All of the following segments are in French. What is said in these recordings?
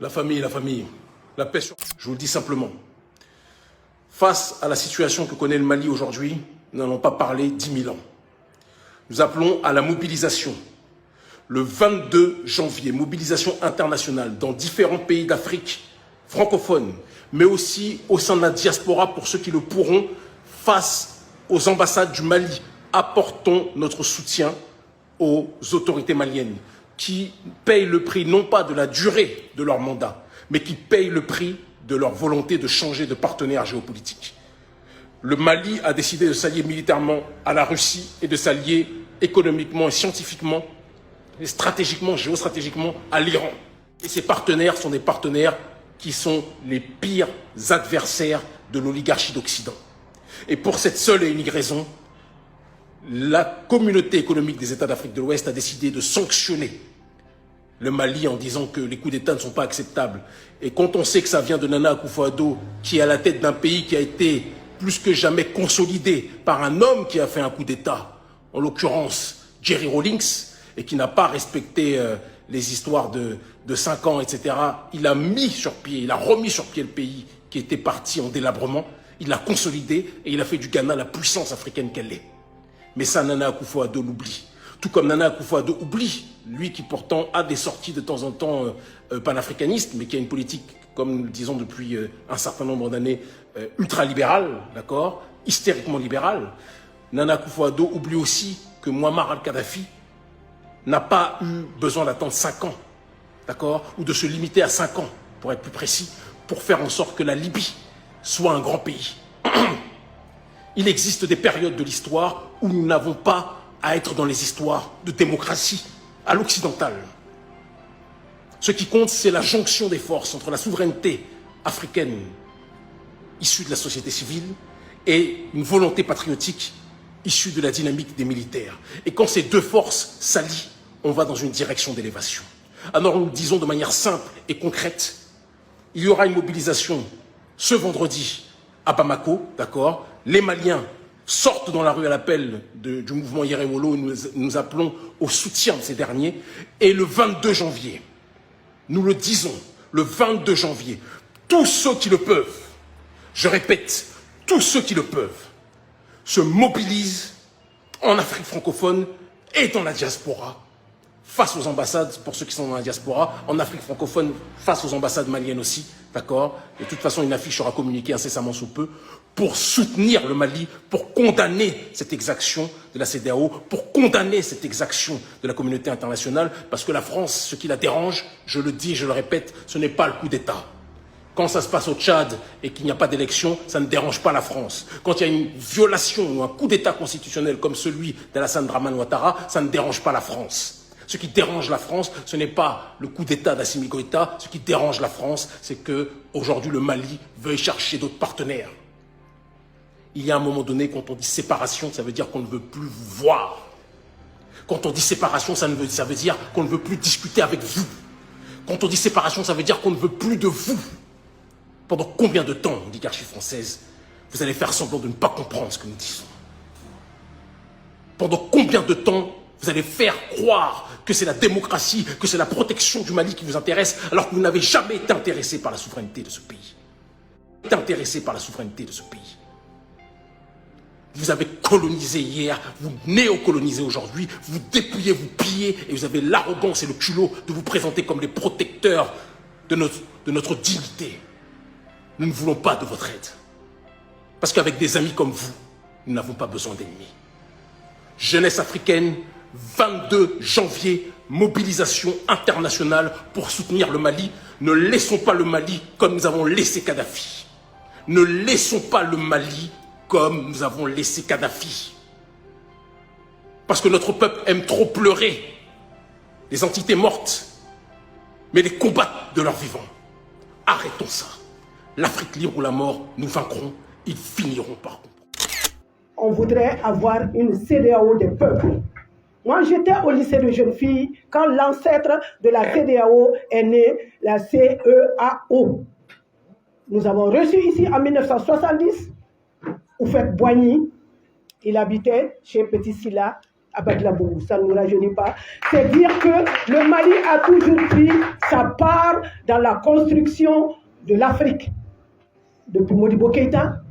La famille, la paix sur... Je vous le dis simplement. Face à la situation que connaît le Mali aujourd'hui, nous n'allons pas parler 10 000 ans. Nous appelons à la mobilisation. Le 22 janvier, mobilisation internationale dans différents pays d'Afrique francophone, mais aussi au sein de la diaspora pour ceux qui le pourront, face aux ambassades du Mali. Apportons notre soutien aux autorités maliennes qui payent le prix non pas de la durée de leur mandat, mais qui payent le prix de leur volonté de changer de partenaire géopolitique. Le Mali a décidé de s'allier militairement à la Russie et de s'allier économiquement et scientifiquement, et stratégiquement, géostratégiquement à l'Iran. Et ces partenaires sont des partenaires qui sont les pires adversaires de l'oligarchie d'Occident. Et pour cette seule et unique raison, la communauté économique des États d'Afrique de l'Ouest a décidé de sanctionner le Mali en disant que les coups d'État ne sont pas acceptables. Et quand on sait que ça vient de Nana Akufo-Addo, qui est à la tête d'un pays qui a été plus que jamais consolidé par un homme qui a fait un coup d'État, en l'occurrence Jerry Rawlings, et qui n'a pas respecté les histoires de 5 ans, etc. Il a mis sur pied, il a remis sur pied le pays qui était parti en délabrement, il l'a consolidé et il a fait du Ghana la puissance africaine qu'elle est. Mais ça, Nana Akufo-Addo l'oublie. Tout comme Nana Akufo-Addo oublie, lui qui pourtant a des sorties de temps en temps panafricanistes, mais qui a une politique, comme nous le disons depuis un certain nombre d'années, ultralibérale, d'accord, hystériquement libérale. Nana Akufo-Addo oublie aussi que Muammar al-Kadhafi n'a pas eu besoin d'attendre 5 ans, d'accord, ou de se limiter à 5 ans, pour être plus précis, pour faire en sorte que la Libye soit un grand pays. Il existe des périodes de l'histoire où nous n'avons pas à être dans les histoires de démocratie à l'occidentale. Ce qui compte, c'est la jonction des forces entre la souveraineté africaine issue de la société civile et une volonté patriotique issue de la dynamique des militaires. Et quand ces deux forces s'allient, on va dans une direction d'élévation. Alors nous le disons de manière simple et concrète, il y aura une mobilisation ce vendredi à Bamako, d'accord? Les Maliens sortent dans la rue à l'appel du mouvement Yerewolo et nous appelons au soutien de ces derniers. Et le 22 janvier, nous le disons, le 22 janvier, tous ceux qui le peuvent, je répète, tous ceux qui le peuvent, se mobilisent en Afrique francophone et dans la diaspora, face aux ambassades, pour ceux qui sont dans la diaspora, en Afrique francophone, face aux ambassades maliennes aussi, d'accord? De toute façon, une affiche sera communiquée incessamment sous peu, pour soutenir le Mali, pour condamner cette exaction de la CEDEAO, pour condamner cette exaction de la communauté internationale, parce que la France, ce qui la dérange, je le dis, je le répète, ce n'est pas le coup d'État. Quand ça se passe au Tchad et qu'il n'y a pas d'élection, ça ne dérange pas la France. Quand il y a une violation ou un coup d'État constitutionnel comme celui d'Alassane Dramane Ouattara, ça ne dérange pas la France. Ce qui dérange la France, ce n'est pas le coup d'État d'Assimi Goïta. Ce qui dérange la France, c'est qu'aujourd'hui le Mali veuille chercher d'autres partenaires. Il y a un moment donné, quand on dit séparation, ça veut dire qu'on ne veut plus vous voir. Quand on dit séparation, ça veut dire qu'on ne veut plus discuter avec vous. Quand on dit séparation, ça veut dire qu'on ne veut plus de vous. Pendant combien de temps, l'oligarchie française, vous allez faire semblant de ne pas comprendre ce que nous disons? Pendant combien de temps vous allez faire croire que c'est la démocratie, que c'est la protection du Mali qui vous intéresse, alors que vous n'avez jamais été intéressé par la souveraineté de ce pays? Intéressé par la souveraineté de ce pays. Vous avez colonisé hier, vous néocolonisez aujourd'hui, vous dépouillez, vous pillez, et vous avez l'arrogance et le culot de vous présenter comme les protecteurs de notre dignité. Nous ne voulons pas de votre aide. Parce qu'avec des amis comme vous, nous n'avons pas besoin d'ennemis. Jeunesse africaine, 22 janvier, mobilisation internationale pour soutenir le Mali. Ne laissons pas le Mali comme nous avons laissé Kadhafi. Ne laissons pas le Mali comme nous avons laissé Kadhafi. Parce que notre peuple aime trop pleurer les entités mortes, mais les combattre de leur vivant. Arrêtons ça. L'Afrique libre ou la mort, nous vaincrons, ils finiront par comprendre. On voudrait avoir une CEDEAO des peuples. Moi, j'étais au lycée de jeunes filles quand l'ancêtre de la CEDEAO est né, la CEAO. Nous avons reçu ici en 1970, Oufet Boigny, il habitait chez Petit Silla, Abadlabou, ça ne nous rajeunit pas. C'est dire que le Mali a toujours pris sa part dans la construction de l'Afrique. Depuis Modibo Keïta,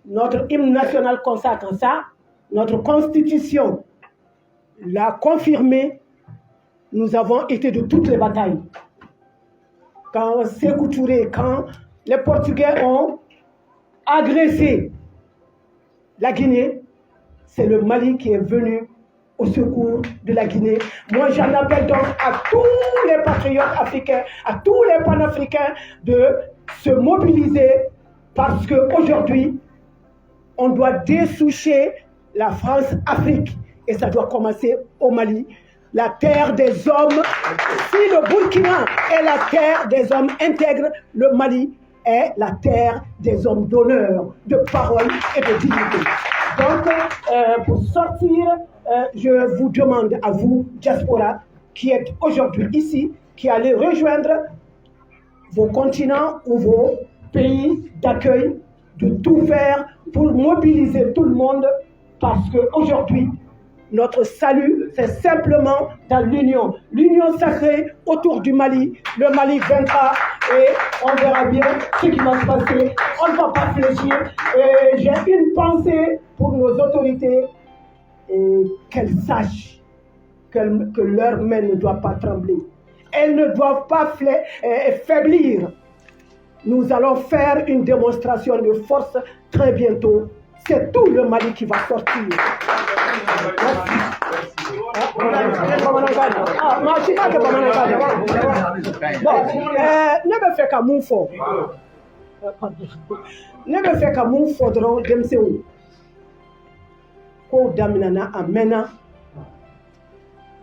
notre hymne national consacre ça, notre constitution l'a confirmé, nous avons été de toutes les batailles. Quand Sékou Touré, quand les Portugais ont agressé la Guinée, c'est le Mali qui est venu au secours de la Guinée. Moi, j'en appelle donc à tous les patriotes africains, à tous les panafricains de se mobiliser parce qu'aujourd'hui, on doit dessoucher la France-Afrique et ça doit commencer au Mali. La terre des hommes, si le Burkina est la terre des hommes intègres, le Mali est la terre des hommes d'honneur, de parole et de dignité. Donc, pour sortir, je vous demande à vous, diaspora, qui êtes aujourd'hui ici, qui allez rejoindre vos continents ou vos pays d'accueil, de tout faire pour mobiliser tout le monde, parce qu'aujourd'hui, notre salut, c'est simplement dans l'union. L'union sacrée autour du Mali. Le Mali vaincra et on verra bien ce qui va se passer. On ne va pas fléchir. Et j'ai une pensée pour nos autorités et qu'elles sachent que leurs mains ne doivent pas trembler. Elles ne doivent pas faiblir. Nous allons faire une démonstration de force très bientôt. C'est tout le Mali qui va sortir. Ne me fais qu'à mon fort. Ne me fais qu'à mon fort dɔrɔn denmisɛnw. Kow daminɛna a mɛnna.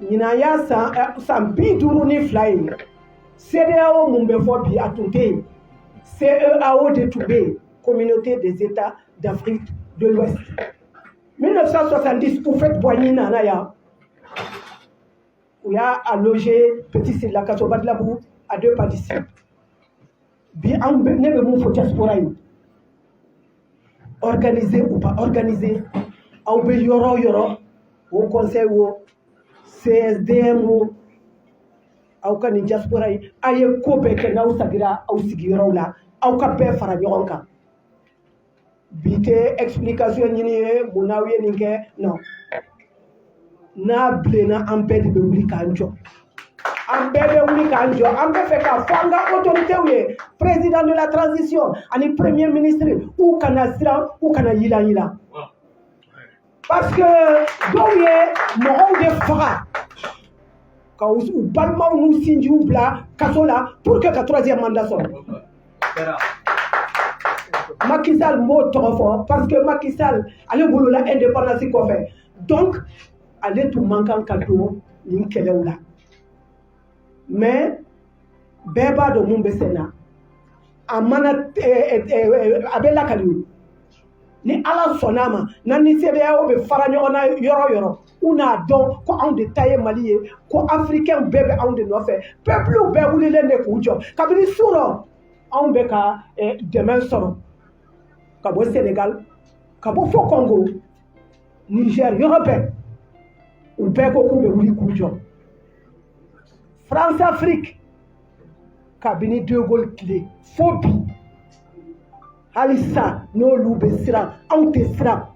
Ɲinan y'a san 52 ye. CEDEAO mun bɛ fɔ bi a tun tɛ yen. CEAO de tun bɛ yen. Communauté des États d'Afrique de l'Ouest. 1970, vous faites Boigny Nanaya. Où il y a allogé Petit Silla Kasobadlabou à 2 pas d'ici. Bien, on ne peut pas diaspora. Organisé ou pas organisé. On peut yoro au conseil ou CSDM ou au can diaspora. Aye kope que n'a sagira au sigiro là. Au capé farajonka. Bite explication ñini munawiye ninke non na blena ambe de wuli kanjo ambe de wuli kanjo ambe fe ka fanga autorité ou président de la transition ani premier ministre ou kana sira ou kana yila parce que doye mo de faga ka ou balma ou sinji ou bla kasola pour que 3e mandat soit Macky Sall mot trop fort parce que Macky Sall allait vouloir l'indépendance qu'on fait. Donc, allez tout manquant cadeau, ni là. Mais, Beba de Mumbesena, Amana Abella Kalou, ni ala sonama, nani CEDEAO be faranyona yoro, una don ko on de taille malien, ko africain bébé on de no fait. Peuple ou be wuli lende kujo, kabiri suro, on beka demain soro. Kabo Sénégal, Kabo Fo Congo, Niger, Europe, ou Beko Koube Wuli Koujo. France-Afrique, Kabini de Gaulle clé, Phobie, Halissa, no Loube Sira, Ante Sira,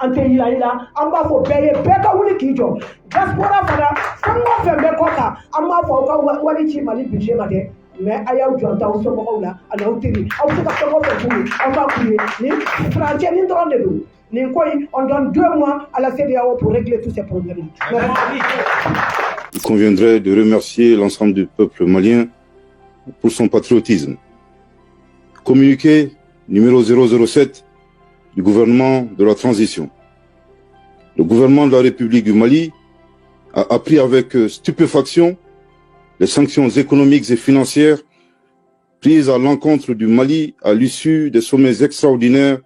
Ante Ila, Amba Fo Beye, Beka Wuli Kijo, Diaspora Fada, Sango Fembe Koka, Amba Fo Walichi Mali Bije Made. Mais ailleurs où j'entends au sommet là, à la hauteur, on peut pas comment faire on va prier. Ni français ni drôle de nous. Ni quoi, on donne 2 mois à la CEDEAO pour régler tous ces problèmes. Il conviendrait de remercier l'ensemble du peuple malien pour son patriotisme. Communiqué numéro 007 du gouvernement de la transition. Le gouvernement de la République du Mali a appris avec stupéfaction les sanctions économiques et financières prises à l'encontre du Mali à l'issue des sommets extraordinaires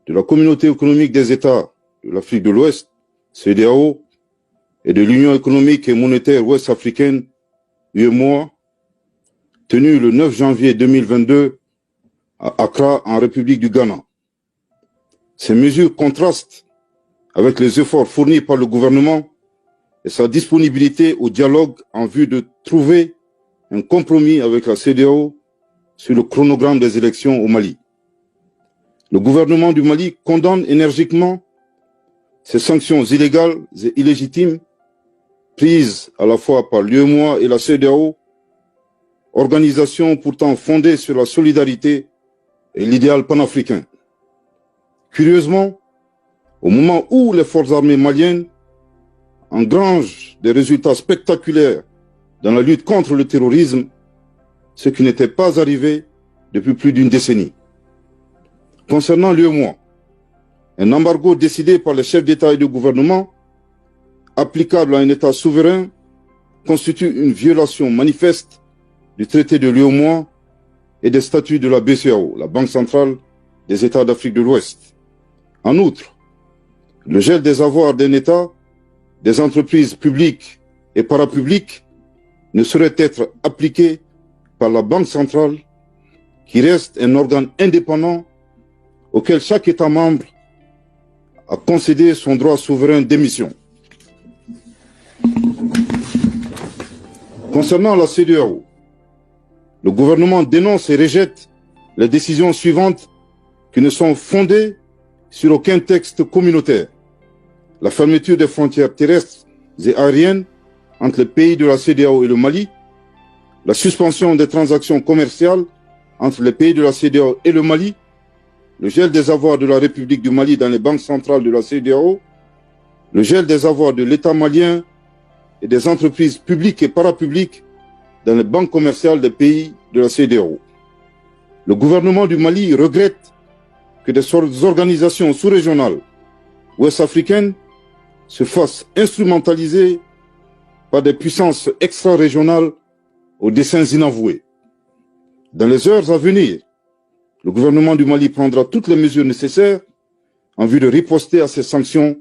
de la Communauté économique des États de l'Afrique de l'Ouest, CEDEAO, et de l'Union économique et monétaire ouest-africaine, UEMOA, tenue le 9 janvier 2022 à Accra, en République du Ghana. Ces mesures contrastent avec les efforts fournis par le gouvernement et sa disponibilité au dialogue en vue de trouver un compromis avec la CEDEAO sur le chronogramme des élections au Mali. Le gouvernement du Mali condamne énergiquement ces sanctions illégales et illégitimes prises à la fois par l'UEMOA et la CEDEAO, organisation pourtant fondée sur la solidarité et l'idéal panafricain. Curieusement, au moment où les forces armées maliennes engrangent des résultats spectaculaires dans la lutte contre le terrorisme, ce qui n'était pas arrivé depuis plus d'une décennie. Concernant l'UEMOA, un embargo décidé par les chefs d'État et de gouvernement, applicable à un État souverain, constitue une violation manifeste du traité de l'UEMOA et des statuts de la BCEAO, la Banque centrale des États d'Afrique de l'Ouest. En outre, le gel des avoirs d'un État, des entreprises publiques et parapubliques ne saurait être appliqué par la Banque centrale, qui reste un organe indépendant auquel chaque État membre a concédé son droit souverain d'émission. Concernant la CEDEAO, le gouvernement dénonce et rejette les décisions suivantes qui ne sont fondées sur aucun texte communautaire. La fermeture des frontières terrestres et aériennes entre les pays de la CEDEAO et le Mali, la suspension des transactions commerciales entre les pays de la CEDEAO et le Mali, le gel des avoirs de la République du Mali dans les banques centrales de la CEDEAO, le gel des avoirs de l'État malien et des entreprises publiques et parapubliques dans les banques commerciales des pays de la CEDEAO. Le gouvernement du Mali regrette que des organisations sous-régionales ouest-africaines se fassent instrumentaliser par des puissances extra-régionales aux desseins inavoués. Dans les heures à venir, le gouvernement du Mali prendra toutes les mesures nécessaires en vue de riposter à ces sanctions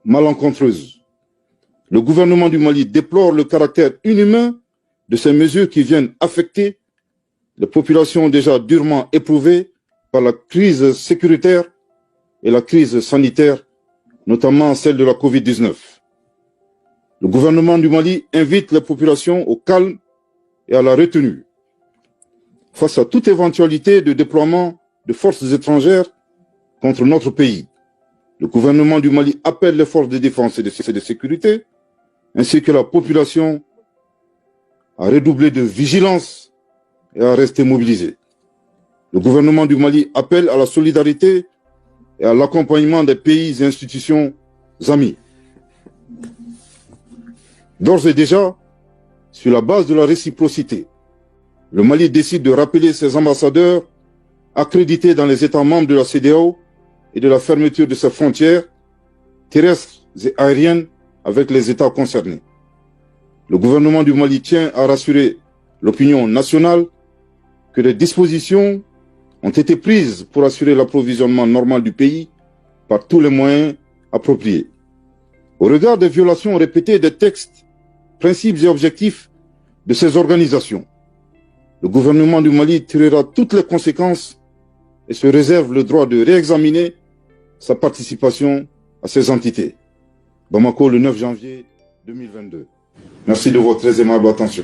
malencontreuses. Le gouvernement du Mali déplore le caractère inhumain de ces mesures qui viennent affecter les populations déjà durement éprouvées par la crise sécuritaire et la crise sanitaire, notamment celle de la Covid-19. Le gouvernement du Mali invite les populations au calme et à la retenue. Face à toute éventualité de déploiement de forces étrangères contre notre pays, le gouvernement du Mali appelle les forces de défense et de sécurité, ainsi que la population, à redoubler de vigilance et à rester mobilisés. Le gouvernement du Mali appelle à la solidarité et à l'accompagnement des pays et institutions amis. D'ores et déjà, sur la base de la réciprocité, le Mali décide de rappeler ses ambassadeurs accrédités dans les États membres de la CEDEAO et de la fermeture de ses frontières terrestres et aériennes avec les États concernés. Le gouvernement du Mali tient à rassurer l'opinion nationale que des dispositions ont été prises pour assurer l'approvisionnement normal du pays par tous les moyens appropriés. Au regard des violations répétées des textes, principes et objectifs de ces organisations, le gouvernement du Mali tirera toutes les conséquences et se réserve le droit de réexaminer sa participation à ces entités. Bamako, le 9 janvier 2022. Merci de votre très aimable attention.